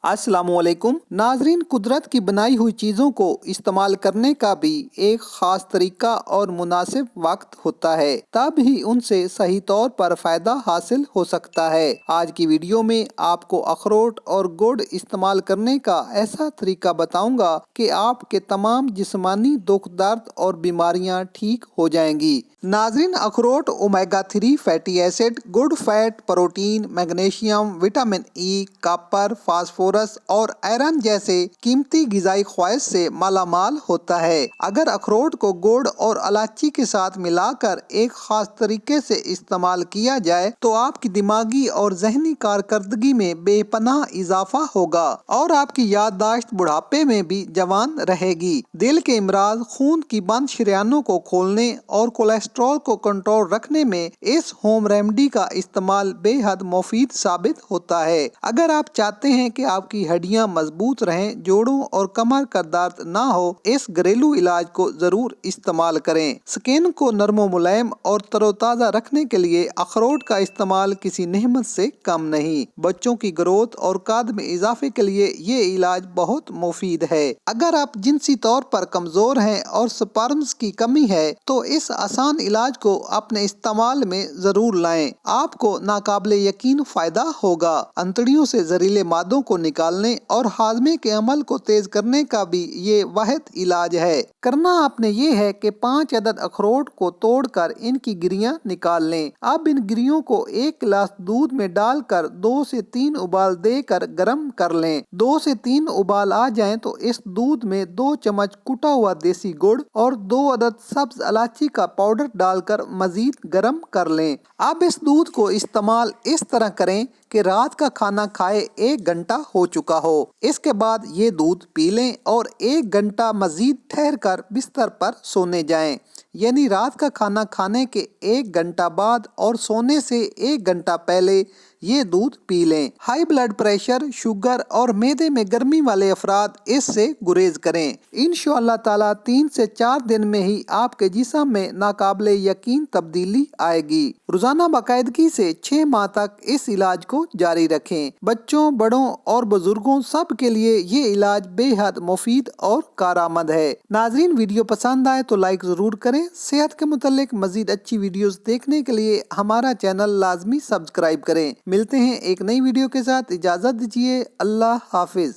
अस्सलाम वालेकुम नाजरीन, कुदरत की बनाई हुई चीज़ों को इस्तेमाल करने का भी एक ख़ास तरीका और मुनासिब वक्त होता है, तब ही उनसे सही तौर पर फ़ायदा हासिल हो सकता है। आज की वीडियो में आपको अखरोट और गुड़ इस्तेमाल करने का ऐसा तरीका बताऊंगा कि आपके तमाम जिस्मानी दुख दर्द और बीमारियां ठीक हो जाएंगी। नाजरीन, अखरोट omega 3 fatty acid, good fat, protein, magnesium, vitamin E, copper, phosphorus और आयरन जैसे कीमती ग़िज़ाई ख्वाहिश से मालामाल होता है। अगर अखरोट को गुड़ और इलायची के साथ मिलाकर एक खास तरीके से इस्तेमाल किया जाए तो आपकी दिमागी और जहनी कारकर्दगी में बेपनाह इजाफा होगा और आपकी याददाश्त बुढ़ापे में भी जवान रहेगी। दिल के इमराज, खून की बंद शरियानों को खोलने और कोलेस्ट्रॉल को कंट्रोल रखने में इस होम रेमेडी का इस्तेमाल बेहद मुफीद साबित होता है। अगर आप चाहते हैं कि आपकी हड्डियां मजबूत रहें, जोड़ों और कमर का दर्द ना हो, इस घरेलू इलाज को जरूर इस्तेमाल करें। स्किन को नरम मुलायम और तरोताजा रखने के लिए अखरोट का इस्तेमाल किसी नेमत से कम नहीं। बच्चों की ग्रोथ और कद में इजाफे के लिए ये इलाज बहुत मुफीद है। अगर आप जिनसी तौर पर कमजोर हैं और स्पर्म्स की कमी है तो इस आसान इलाज को अपने इस्तेमाल में जरूर लाएं। आपको नाकाबिले यकीन फायदा होगा। अंतड़ियों से जहरीले मादों को निकालने और हाजमे के अमल को तेज करने का भी ये वाहिद इलाज है। करना आपने ये है कि 5 अदद अखरोट को तोड़कर इनकी गिरियां निकाल लें। अब इन गिरियों को 1 गिलास दूध में डालकर 2 से 3 उबाल देकर गर्म कर लें। 2 से 3 उबाल आ जाएं तो इस दूध में 2 चम्मच कुटा हुआ देसी गुड़ और 2 अदद सब्ज इलायची का पाउडर डालकर मजीद गर्म कर लें। अब इस दूध को इस्तेमाल इस तरह करें कि रात का खाना खाए 1 घंटा हो चुका हो। इसके बाद ये दूध पी लें और 1 घंटा मजीद ठहर कर बिस्तर पर सोने जाएं। यानी रात का खाना खाने के 1 घंटा बाद और सोने से 1 घंटा पहले ये दूध पी लें। हाई ब्लड प्रेशर, शुगर और मैदे में गर्मी वाले अफराद इससे गुरेज करें। इंशाअल्लाह ताला 3 से 4 दिन में ही आपके जिस्म में नाकाबिले यकीन तब्दीली आएगी। रोजाना बाकायदगी से 6 माह तक इस इलाज को जारी रखें। बच्चों, बड़ों और बुजुर्गों सब के लिए ये इलाज बेहद मुफीद और कारआमद है। नाजरीन, वीडियो पसंद आए तो लाइक जरूर करें। सेहत के मुतालिक मजीद अच्छी वीडियोस देखने के लिए हमारा चैनल लाजमी सब्सक्राइब करें। मिलते हैं एक नई वीडियो के साथ। इजाजत दीजिए। अल्लाह हाफिज।